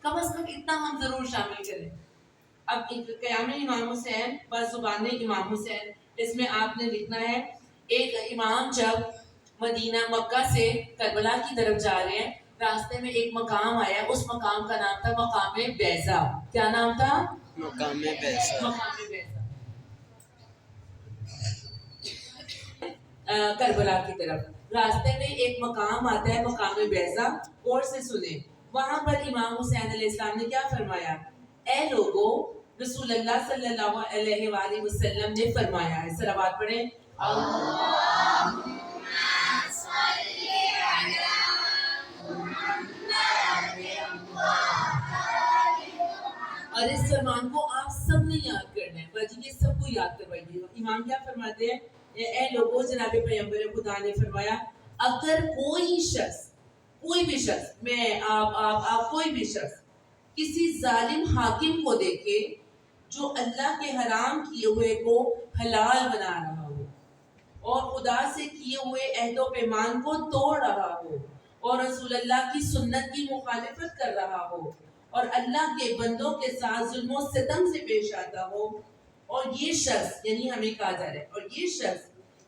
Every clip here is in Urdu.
کم از کم اتنا ہم ضرور شامل کریں. اب قیام امام حسین بزبان امام حسین، اس میں آپ نے لکھنا ہے ایک امام جب مدینہ مکہ سے کربلا کی طرف جا رہے ہیں، راستے میں ایک مقام آیا، اس مقام کا نام تھا مقام بیضا. کیا نام تھا؟ مقام بیضا. مقام بیضا کربلا کی طرف راستے میں ایک مقام آتا ہے مقام بیضا. اور سے سنیں، وہاں پر امام حسین علیہ السلام نے کیا فرمایا؟ اے لوگو، رسول اللہ صلی اللہ علیہ وآلہ وسلم نے فرمایا ہے، صلوات پڑھیں. اور اس فرمان کو آپ سب نے یاد کرنا ہے، باجی یہ سب کو یاد کروائیے. امام کیا فرماتے ہیں؟ اے لوگوں، جناب پیغمبر خدا نے فرمایا اگر کوئی شخص، کوئی بھی شخص، میں آپ کوئی بھی شخص کسی ظالم حاکم کو دیکھے جو اللہ کے حرام کیے ہوئے کو حلال بنا رہا ہو اور خدا سے کیے ہوئے عہد و پیمان کو توڑ رہا ہو اور رسول اللہ کی سنت کی مخالفت کر رہا ہو اور اللہ کے بندوں کے ساتھ ظلم و ستم سے پیش آتا ہو، اور یہ شخص، یعنی ہمیں کہا جا رہا ہے، اور یہ شخص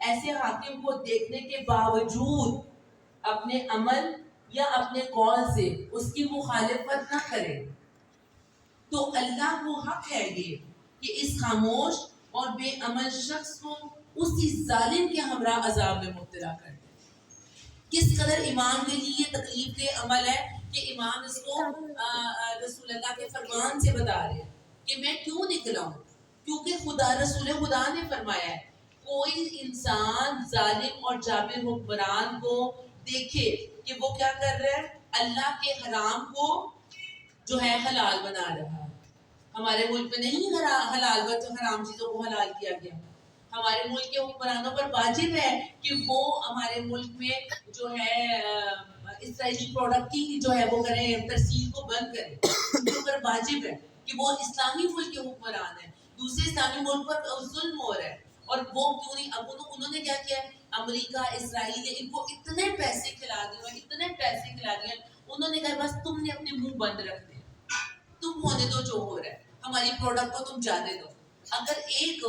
ایسے حاکم کو دیکھنے کے باوجود اپنے عمل یا اپنے قول سے اس کی مخالفت نہ کرے، تو اللہ کو حق ہے یہ کہ اس خاموش اور بے عمل شخص کو اسی ظالم کے ہمراہ عذاب میں مبتلا کر دے. کس قدر امام کے لیے یہ تکلیف دہ عمل ہے کہ امام اس کو رسول اللہ کے فرمان سے بتا رہے ہیں کہ میں کیوں نکلا ہوں، کیونکہ خدا، رسول خدا نے فرمایا ہے کوئی انسان ظالم اور جابر حکمران کو دیکھے کہ وہ کیا کر رہا ہے، اللہ کے حرام کو جو ہے حلال بنا رہا ہے. ہمارے ملک میں نہیں حلال بچ حرام چیزوں کو حلال کیا گیا. ہمارے ملک کے حکمرانوں پر واجب ہے کہ وہ ہمارے ملک میں جو ہے اسرائیلی پروڈکٹ کی جو ہے وہ کریں، ترسیل کو بند کریں. ان کے اوپر واجب ہے کہ وہ اسلامی ملک کے حکمران ہیں، دوسرے اسلامی ملک پر ظلم ہو رہا ہے، اور وہ کیوں نہیں؟ اب انہوں نے کیا کیا ہے، امریکہ، اسرائیل نے ان کو اتنے پیسے کھلا دیے، اتنے پیسے کھلا دیے، انہوں نے کہا بس تم نے اپنے منہ بند رکھ دیں، تم ہونے دو جو ہو رہا ہے، ہماری پروڈکٹ کو تم جانے دو. اگر ایک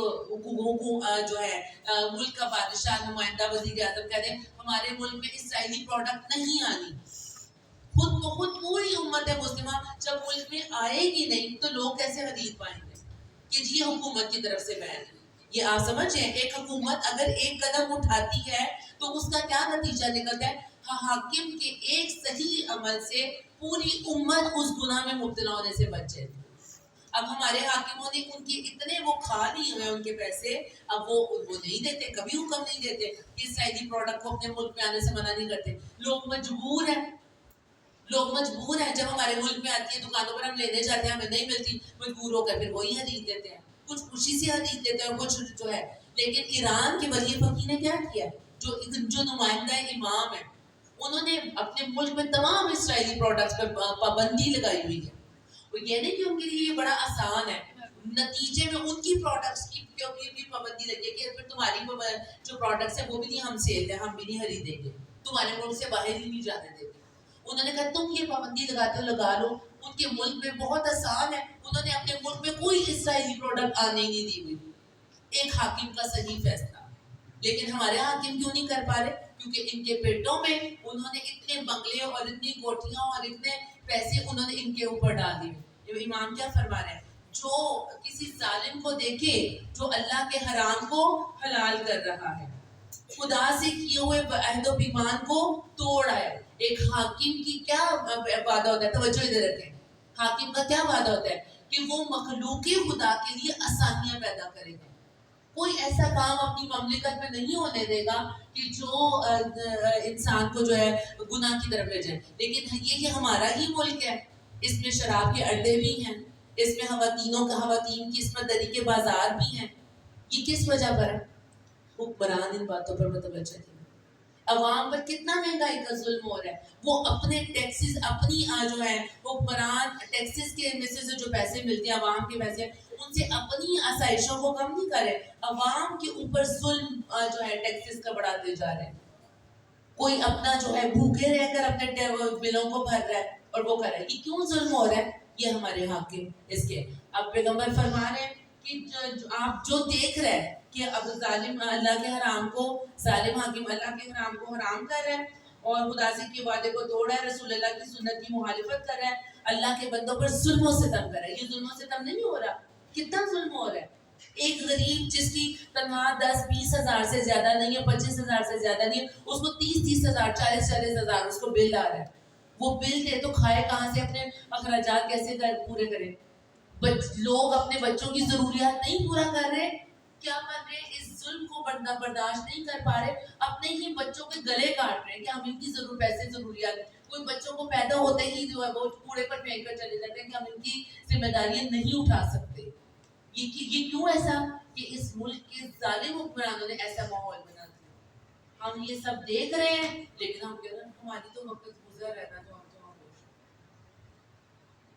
جو ہے ملک کا بادشاہ، نمائندہ، وزیر اعظم کہہ دیں ہمارے ملک میں اسرائیلی پروڈکٹ نہیں آنی، خود کو خود پوری امت مسلمہ جب ملک میں آئے گی نہیں تو لوگ کیسے حدیث پائیں گے کہ جی حکومت کی طرف سے بین ہے. یہ آپ سمجھیں، ایک حکومت اگر ایک قدم اٹھاتی ہے تو اس کا کیا نتیجہ نکلتا ہے؟ حاکم کے ایک صحیح عمل سے پوری امت اس گناہ میں مبتلا ہونے سے بچ جائے. اب ہمارے حاکموں نے ان کے اتنے وہ کھا لیے ہوئے ان کے پیسے، اب وہ نہیں دیتے، کبھی حکم نہیں دیتے کہ اسرائیلی پروڈکٹ کو اپنے ملک میں آنے سے منع نہیں کرتے. لوگ مجبور ہیں، لوگ مجبور ہیں. جب ہمارے ملک میں آتی ہے دکانوں پر ہم لینے جاتے ہیں، ہمیں نہیں ملتی، مجبور ہو کر پھر وہی حدیث دیتے ہیں، کچھ خوشی سے حدیث دیتے ہیں اور کچھ جو ہے. لیکن ایران کے ولی فقیہ نے کیا کیا؟ جو نمائندہ امام ہیں انہوں نے اپنے ملک میں تمام اسرائیلی پروڈکٹس پر پابندی لگائی ہوئی ہے. یہ نہیں کہ ان کے لیے یہ بڑا آسان ہے، نتیجے میں ان کی پروڈکٹس کی بھی پابندی لگی ہے کہ پھر تمہاری جو پروڈکٹس ہیں وہ بھی نہیں ہم سیل ہیں، ہم بھی نہیں خریدیں گے، تمہارے ملک سے باہر ہی نہیں جانے دیں گے. انہوں نے کہا تم یہ پابندی لگاتے ہو لگا لو. ان کے ملک میں بہت آسان ہے، انہوں نے اپنے ملک میں کوئی اسرائیلی پروڈکٹ آنے ہی نہیں دی ہوئی. ایک حاکم کا صحیح فیصلہ. لیکن ہمارے حاکم کیوں نہیں کر پا رہے؟ کیونکہ ان کے پیٹوں میں انہوں نے اتنے بنگلے اور اتنی کوٹھیاں اور اتنے پیسے انہوں نے ان کے اوپر ڈال دیے. امام کیا فرما رہے ہیں؟ جو کسی ظالم کو دیکھے جو اللہ کے حرام کو حلال کر رہا ہے، خدا سے کیے ہوئے عہد و پیمان کو توڑ ہے. ایک حاکم کی کیا وعدہ ہوتا ہے؟ توجہ ادھر رکھیں. حاکم کا کیا وعدہ ہوتا ہے؟ کہ وہ مخلوق خدا کے لیے آسانیاں پیدا کرے گا. کوئی ایسا کام اپنی مملکت میں نہیں ہونے دے گا کہ جو انسان کو جو ہے گناہ کی طرف لے جائے. لیکن یہ کہ ہمارا ہی ملک ہے، اس میں شراب کے اڈے بھی ہیں، اس میں خواتین کی عصمت دری کے بازار بھی ہیں. یہ کس وجہ پر ہے؟ حکمران ان باتوں پر متوجہ نہیں. عوام پر کتنا مہنگائی کا ظلم ہو رہا ہے. وہ اپنے ٹیکسز، اپنی جو ہے حکمران ٹیکسز کے میں سے جو پیسے ملتے ہیں، عوام کے پیسے، ان سے اپنی آسائشوں کو کم نہیں کرے، عوام کے اوپر ظلم جو ہے ٹیکسز کا بڑھاتے جا رہے ہیں. کوئی اپنا جو ہے بھوکے رہ کر اپنے بلوں کو بھر رہا ہے اور وہ کر رہا ہے. یہ کیوں ظلم ہو رہا ہے؟ یہ ہمارے حاکم اس کے. اب پیغمبر فرما رہے ہیں کہ آپ جو دیکھ رہے ہیں کہ اب ظالم اللہ کے حرام کو، ظالم حاکم اللہ کے حرام کو حرام کر رہے ہیں اور خدا سے کے وعدے کو توڑ رہا ہے، رسول اللہ کی سنت کی مخالفت کر رہا ہے، اللہ کے بندوں پر ظلم و ستم کر رہا ہے. یہ ظلم و ستم نہیں ہو رہا؟ کتنا ظلم ہو رہا ہے. ایک غریب جس کی تنخواہ 10-20 ہزار سے زیادہ نہیں ہے، 25 ہزار سے زیادہ نہیں ہے، اس کو 30 ہزار 40 ہزار اس کو بل آ رہا ہے. وہ بل دے تو کھائے کہاں سے، اپنے اخراجات کیسے پورے کرے؟ لوگ اپنے بچوں کی ضروریات نہیں پورا کر رہے، کیا کر رہے؟ اس ظلم کو برداشت نہیں کر پا رہے، اپنے ہی بچوں کے گلے کاٹ رہے ہیں کہ ہم ان کی پیسے ضروریات. کوئی بچوں کو پیدا ہوتے ہی جو ہے وہ کوڑے پر پھینک کر چلے جاتے ہیں کہ ہم ان کی ذمہ داریاں نہیں اٹھا سکتے. یہ کیوں ایسا؟ کہ اس ملک کے ظالم حکمرانوں نے ایسا ماحول بنا دیا. ہم یہ سب دیکھ رہے ہیں لیکن ہم کہہ رہے ہیں ہماری تو وقت گزر رہنا تو ہم تو خاموش.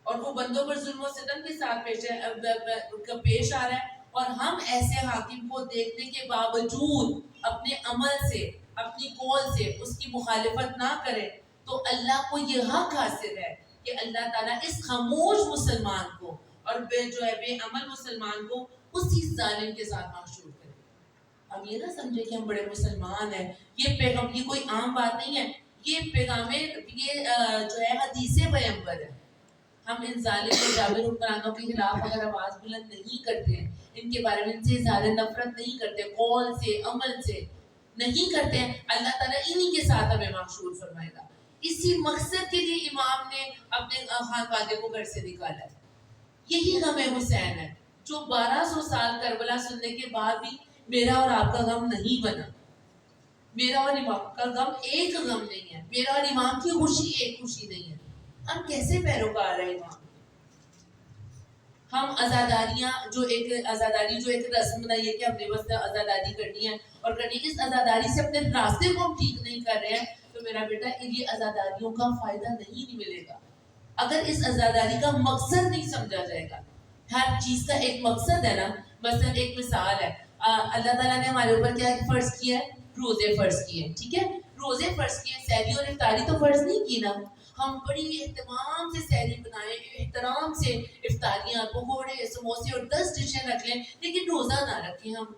اور وہ بندوں پر ظلم و ستم کے ساتھ پیش آ رہا ہے، اور ہم ایسے حاکم کو دیکھنے کے باوجود اپنے عمل سے، اپنی قول سے اس کی مخالفت نہ کریں تو اللہ کو یہ حق حاصل ہے کہ اللہ تعالیٰ اس خاموش مسلمان کو اور بے عمل مسلمان کو اسی ظالم کے ساتھ محشور کرے. اب یہ نہ سمجھے کہ ہم بڑے مسلمان ہیں. یہ پیغام کی کوئی عام بات نہیں ہے، یہ پیغام یہ جو ہے حدیث پیغمبر ہے. ہم ان ظالم اور جابر حکمرانوں کے خلاف اگر آواز بلند نہیں کرتے ہیں، ان کے بارے میں ان سے اظہار نفرت نہیں کرتے، قول سے عمل سے نہیں کرتے ہیں، اللہ تعالیٰ انہی کے ساتھ ہمیں محشور فرمائے گا. اسی مقصد کے لیے امام نے اپنے خانوادے کو گھر سے نکالا ہے. یہی غم حسین ہے جو 1200 سال کربلا سننے کے بعد بھی میرا اور آپ کا غم نہیں بنا. میرا اور امام کا غم ایک غم نہیں ہے، میرا اور امام کی خوشی ایک خوشی نہیں ہے. ہم کیسے پیروکار ہیں امام؟ ہم آزاداریاں جو ایک رسم بنائی ہے کہ ہم نے بس آزاداری کرنی ہے اور کرنی، اس آزاداری سے اپنے راستے کو ہم ٹھیک نہیں کر رہے ہیں تو میرا بیٹا یہ آزاداریوں کا فائدہ نہیں ملے گا. اگر اس آزاداری کا مقصد نہیں سمجھا جائے گا. ہر چیز کا ایک مقصد ہے نا. مثلا ایک مثال ہے، اللہ تعالیٰ نے ہمارے اوپر کیا فرض کیا ہے؟ روزے فرض کیے. ٹھیک ہے، روزے فرض کیے، سحری اور افطاری تو فرض نہیں کی نا. ہم بڑی اہتمام سے سحری بنائیں، احترام سے افطاریاں، پکوڑے، سموسے اور 10 ڈشیں رکھ لیں، لیکن روزہ نہ رکھیں. ہم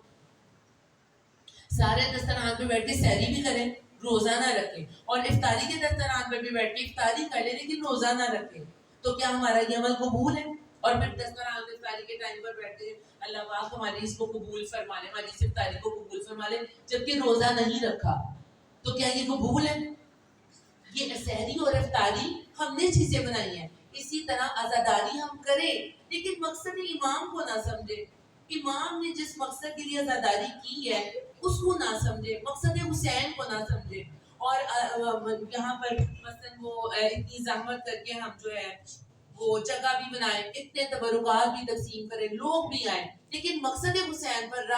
سارے دسترخوان پہ بیٹھ کے سحری بھی کریں، روزہ نہ رکھیں، اور افطاری کے دسترخوان پہ بھی بیٹھ کے افطاری کر لیں لیکن روزہ نہ رکھیں. تو کیا ہمارا یہ عمل قبول ہے؟ اور پھر دسترخوان پہ افطاری کے ٹائم پر بیٹھتے ہیں اللہ پاک ہماری اس کو قبول فرما لے، ہماری اس افطاری کو قبول فرما لے، جبکہ روزہ نہیں رکھا. تو کیا یہ قبول ہے؟ یہ سحری اور افطاری ہم نے چیزیں بنائی ہیں. اسی طرح آزاداری ہم کریں لیکن مقصد امام کو نہ سمجھے. امام نے جس مقصد کے لیے آزاداری کی ہے اس کو نہ سمجھے، مقصد حسین کو نہ سمجھے. اور یہاں پر مثلا وہ اتنی زحمت کر کے ہم جو ہے وہ جگہ بھی بنائیں، اتنے تبرکات بھی تقسیم کریں، لوگ بھی آئیں، لیکن مقصد حسین پر